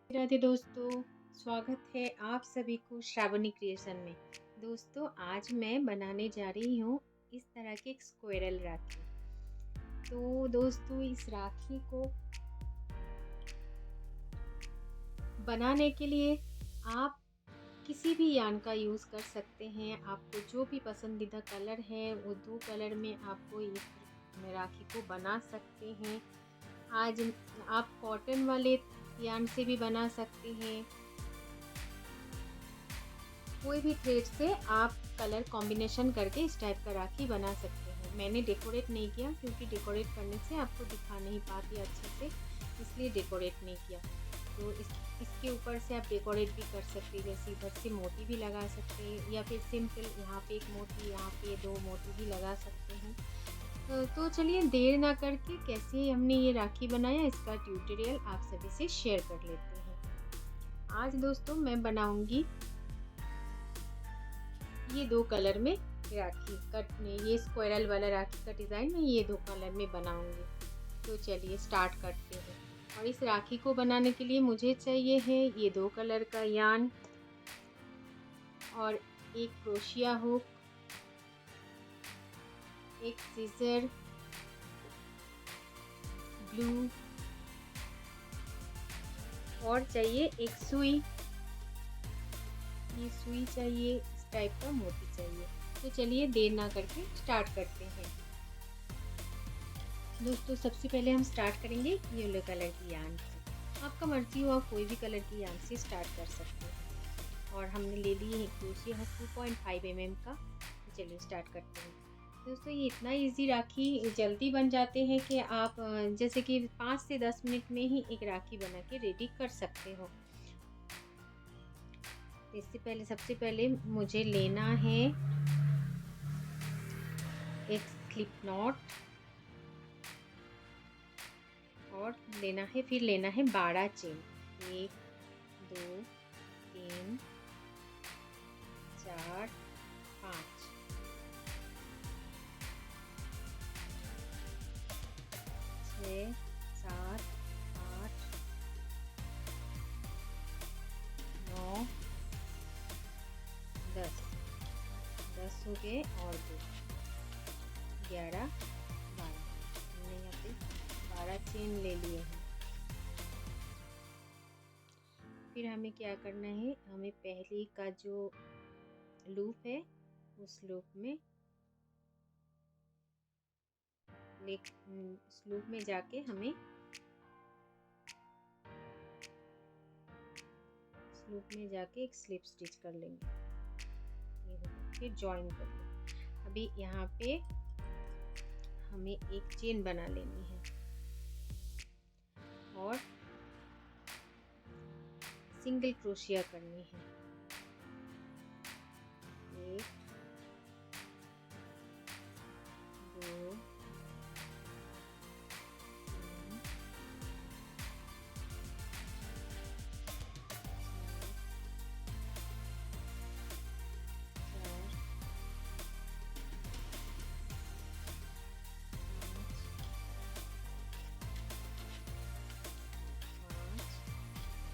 राधे दोस्तों, स्वागत है आप सभी को श्रावणी क्रिएशन में। दोस्तों आज मैं बनाने जा रही हूँ इस तरह की एक स्क्वायरल राखी। तो दोस्तों इस राखी को बनाने के लिए आप किसी भी यान का यूज़ कर सकते हैं। आपको जो भी पसंदीदा कलर है वो 2 कलर में आपको इस राखी को बना सकते हैं। आज आप कॉटन वाले यान से भी बना सकते हैं। कोई भी थ्रेड से आप कलर कॉम्बिनेशन करके इस टाइप का राखी बना सकते हैं। मैंने डेकोरेट नहीं किया क्योंकि डेकोरेट करने से आपको दिखा नहीं पाती अच्छे से, इसलिए डेकोरेट नहीं किया। तो इसके ऊपर से आप डेकोरेट भी कर सकते हैं, जैसे इधर से मोती भी लगा सकते हैं या फिर सिंपल यहाँ पे एक मोती, यहाँ पे 2 मोती भी लगा सकते हैं। तो चलिए देर ना करके कैसे हमने ये राखी बनाया इसका ट्यूटोरियल आप सभी से शेयर कर लेते हैं। आज दोस्तों मैं बनाऊंगी ये 2 कलर में राखी कट में, ये स्क्वायरल वाला राखी का डिज़ाइन मैं ये 2 कलर में बनाऊंगी। तो चलिए स्टार्ट करते हैं। और इस राखी को बनाने के लिए मुझे चाहिए है ये 2 कलर का यान और एक क्रोशिया हुक, एक सीजर, ग्लू और चाहिए एक सुई। ये सुई चाहिए, इस टाइप का मोती चाहिए। तो चलिए देर ना करके स्टार्ट करते हैं। दोस्तों सबसे पहले हम स्टार्ट करेंगे येलो कलर की यान से। आपका मर्जी हो आप कोई भी कलर की यान से स्टार्ट कर सकते हैं। और हमने ले लिए एक क्रोशिया हुक 2.5 mm का। तो चलिए स्टार्ट करते हैं। दोस्तों ये इतना इजी राखी जल्दी बन जाते हैं कि आप जैसे कि 5 से 10 मिनट में ही एक राखी बना के रेडी कर सकते हो। इससे पहले सबसे पहले मुझे लेना है एक स्लिप नॉट और फिर लेना है 12 चेन। 1 2 3 4 5 6 7 8 9 10 हो गए और 2 11 12। हमने यहाँ पे 12 चेन ले लिए हैं। फिर हमें क्या करना है, हमें पहले का जो लूप है उस लूप में जाके हमें एक स्लिप स्टिच कर लेंगे। ये फिर जॉइन कर लेंगे। अभी यहाँ पे हमें एक चेन बना लेनी है और सिंगल क्रोशिया करनी है। 1 2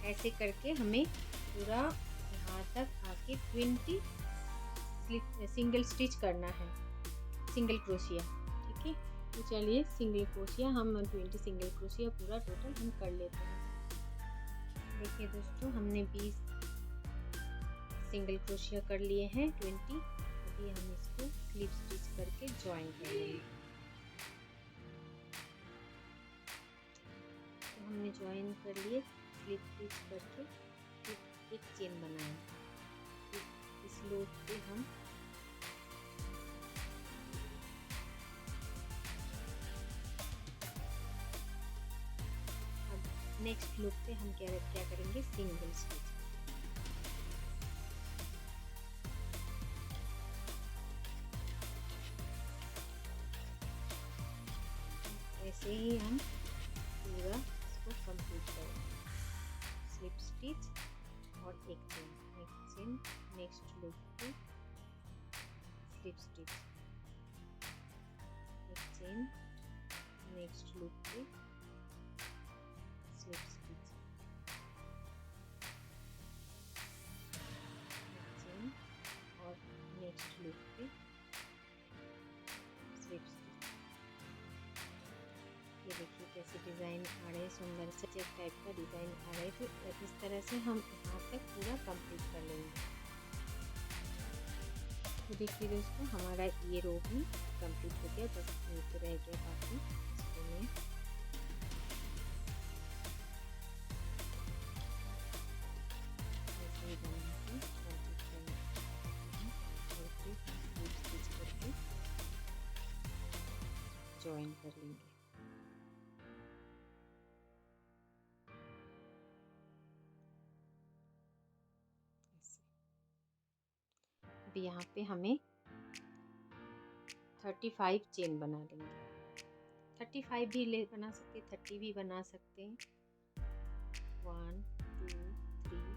ऐसे करके हमें पूरा यहाँ तक आके 20 सिंगल स्टिच करना है, सिंगल क्रोशिया। ठीक है, तो चलिए सिंगल क्रोशिया हम 20 सिंगल क्रोशिया पूरा टोटल हम कर लेते हैं। देखिए दोस्तों हमने 20 सिंगल क्रोशिया कर लिए हैं 20। अभी हम इसको स्लिप स्टिच करके ज्वाइन कर लेंगे। तो हमने ज्वाइन कर लिए, स्लिप स्टिच करके फिर एक चेन बनाएं। इस लूप पे हम अब नेक्स्ट लूप पे हम क्या करेंगे, सिंगल स्टिच। ऐसे ही हम पूरा इसको कंप्लीट करेंगे। स्लिप स्टिच और एक चेन, नेक्स्ट लूप पे स्लिप स्टिच, एक चेन, नेक्स्ट लूप पे स्लिप स्टिच। ऐसे डिज़ाइन आ रहे, सुंदर से चेक टाइप का डिज़ाइन आ रहे। तो इस तरह से हम यहाँ तक पूरा कंप्लीट कर लेंगे। तो देखिए दोस्तों, हमारा ये रो भी कंप्लीट हो गया, बस नीचे रह गया बाकी इसको में ऐसे ही बना के कंप्लीट करना और फिर स्लीव स्टिच करके जॉइन कर लेंगे। अब यहाँ पे हमें 35 चेन बना लेंगे। 35 भी बना सकते, 30 भी बना सकते हैं। 1 2 3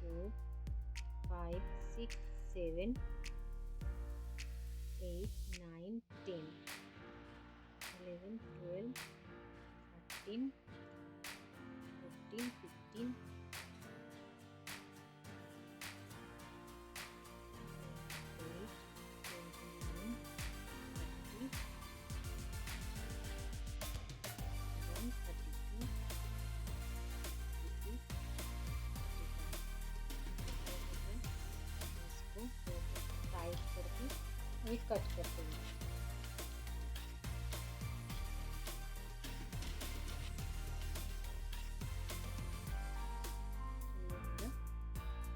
4 5 6 7 8 9 10 11 12 13 14 15 टाइट करके अभी कट करते हैं।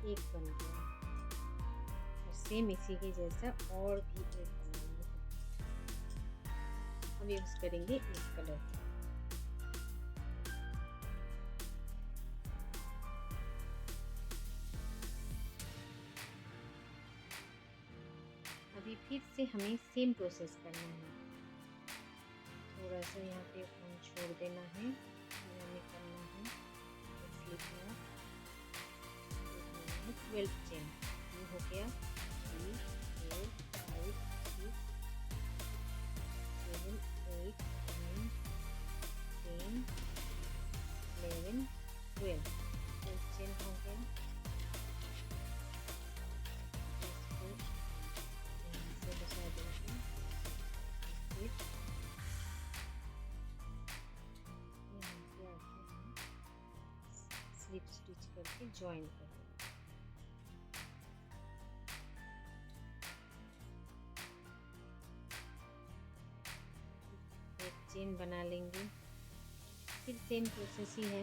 एक बन गया और सेम इसी के जैसा और भी एक बनाएंगे। हम यूज करेंगे इस कलर का। अभी फिर से हमें सेम प्रोसेस करना है। थोड़ा सा यहाँ पे हम छोड़ देना है, हमें करना है स्लिप में 12 चेन। ये हो गया 3 4 5 6 7 8 9 10 11 12 चेन हो गया। इसको यहाँ से बचा देंगे, फिर यहाँ पे आके हम स्लिप स्टिच करके जॉइन कर देंगे। चेन बना लेंगे। फिर सेम प्रोसेस ही है,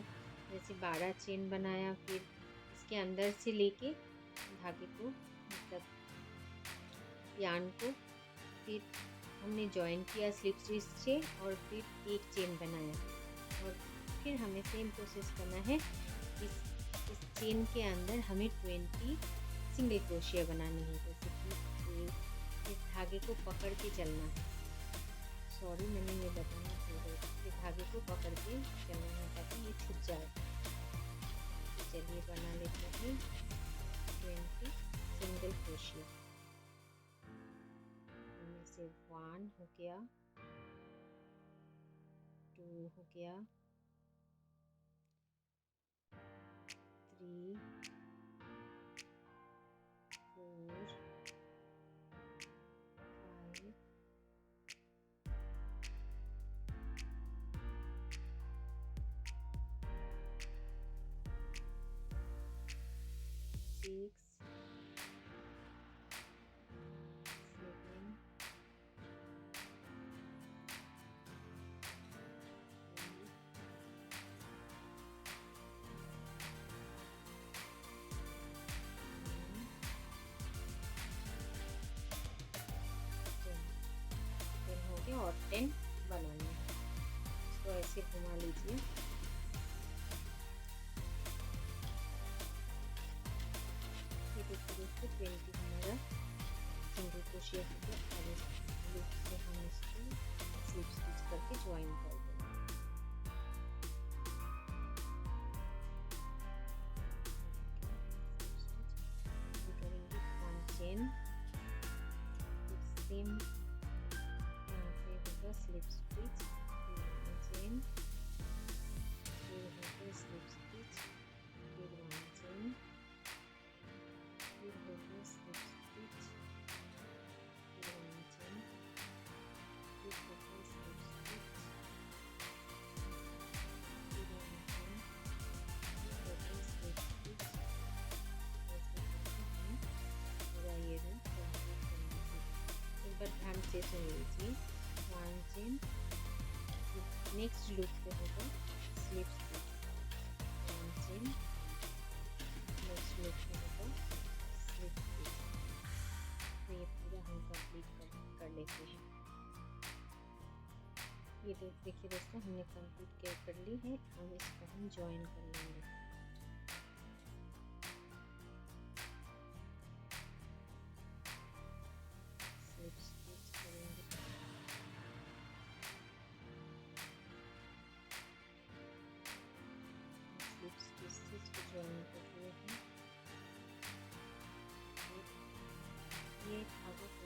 जैसे 12 चेन बनाया, फिर इसके अंदर से लेके धागे को, मतलब यार्न को, फिर हमने जॉइन किया स्लिप स्टिच से और फिर एक चेन बनाया। और फिर हमें सेम प्रोसेस करना है। इस चेन के अंदर हमें 20 सिंगल क्रोशिया बनानी है। जैसे कि इस धागे को पकड़ के चलना है। सॉरी, मैंने ये बताना भूल गई। ये धागे को पकड़ के चलना है ताकि ये छूट जाए। तो चलिए बना लेते हैं 20 सिंगल क्रोशिया। इनमें से 1 हो गया, 2 हो गया, 3 4 5 6 7 हो गया और 10 बनाना है। इसको ऐसे घुमा लीजिए। ये देखिए दोस्तों, 20 हमारा सिंगल क्रोशिया हो गया। और इस लूप से हम इसको स्लिप स्टिच करके ज्वाइन कर देंगे। करेंगे 1 चेन, सेम यहाँ पे होगा स्लिप स्टिच, 1 चेन, फिर होगा स्लिप स्टिच, फिर 1 चेन, फिर होगा स्लिप स्टिच, फिर 1 चेन, फिर होगा स्लिप स्टिच, से सुन लीजिए। 1 चेन, नेक्स्ट लूप पे होगा slip stitch, 1 chain, next loop पे होगा स्लिप स्टिच। तो ये पूरा हम कंप्लीट कर लेते हैं। ये देखिए दोस्तों, हमने कंप्लीट कर ली है। अब इसको हम ज्वाइन कर लेंगे। स्लिप स्टिच करेंगे, स्लिप स्टिच को ज्वाइन कर लिए हैं। ये धागों को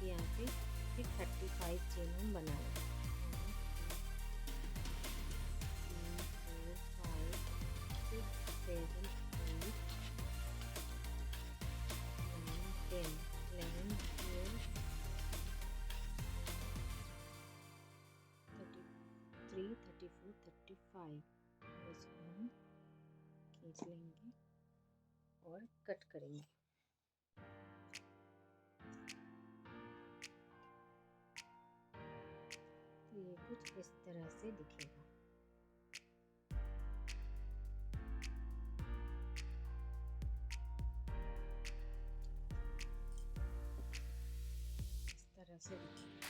यहाँ पे फिर 35 चेन हम बनाएंगे। 3 4 5 6 7 8 9 10 11 12 33 34 35। इसको हम खींच लेंगे और कट करेंगे। तो ये कुछ इस तरह से दिखेगा। इस तरह से दिखेगा।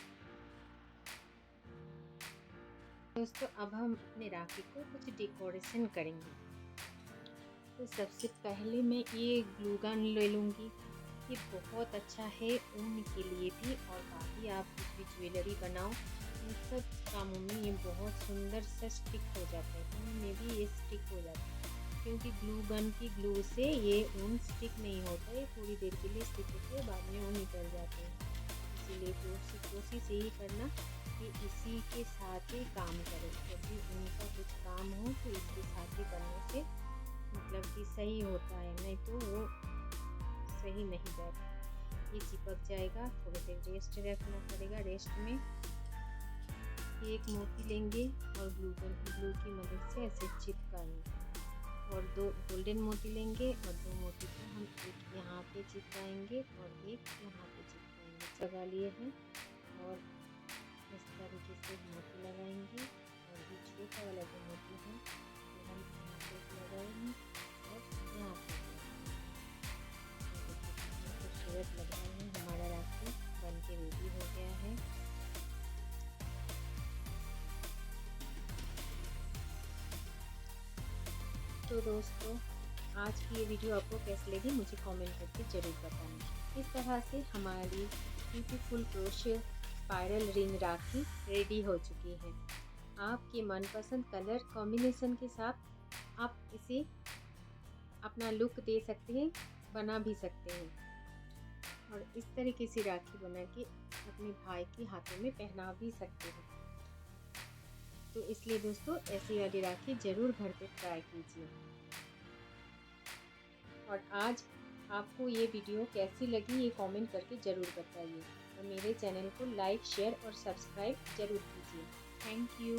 दोस्तों, अब हम अपने राखी को कुछ डेकोरेशन करेंगे। तो सबसे पहले मैं ये ग्लू गन ले लूँगी। ये बहुत अच्छा है ऊन के लिए भी, और बाकी आप कुछ भी ज्वेलरी बनाओ, इन सब कामों में ये बहुत सुंदर सा स्टिक हो जाता है। ऊन में भी ये स्टिक हो जाता है, क्योंकि ग्लू गन की ग्लू से ये ऊन स्टिक नहीं होता है। थोड़ी देर के लिए स्टिक होती है, बाद में ऊन निकल जाते हैं। इसीलिए कोशिश यही करना कि इसी के साथ ही काम करें। यदि उनका कुछ काम हो तो इसके साथ ही करने से मतलब कि सही होता है, नहीं तो वो सही नहीं बैठता, ये चिपक जाएगा। थोड़ी देर रेस्ट रखना पड़ेगा। रेस्ट में एक मोती लेंगे और ग्लू की मदद से ऐसे चिपकाएंगे, और 2 गोल्डन मोती लेंगे और 2 मोती को हम एक यहाँ पे चिपकाएंगे और एक यहाँ पे चिपकाएंगे। लगा लिए हैं, और इस तरीके से मोती लगाएंगे। और ये छोटा वाला जो मोती है वो हम यहाँ पे लगाएंगे और यहाँ पे खूबसूरत लग रहा है। हमारा राखी बन के रेडी हो गया है। तो दोस्तों, आज की ये वीडियो आपको कैसी लगी मुझे कमेंट करके ज़रूर बताएं। इस तरह से हमारी ब्यूटीफुल क्रोशे स्पाइरल रिंग राखी रेडी हो चुकी है। आपके मनपसंद कलर कॉम्बिनेशन के साथ आप इसे अपना लुक दे सकते हैं, बना भी सकते हैं, और इस तरीके से राखी बना के अपने भाई के हाथों में पहना भी सकते हैं। तो इसलिए दोस्तों, ऐसी वाली राखी ज़रूर घर पे ट्राई कीजिए। और आज आपको ये वीडियो कैसी लगी ये कमेंट करके ज़रूर बताइए, और मेरे चैनल को लाइक शेयर और सब्सक्राइब ज़रूर कीजिए। Thank you.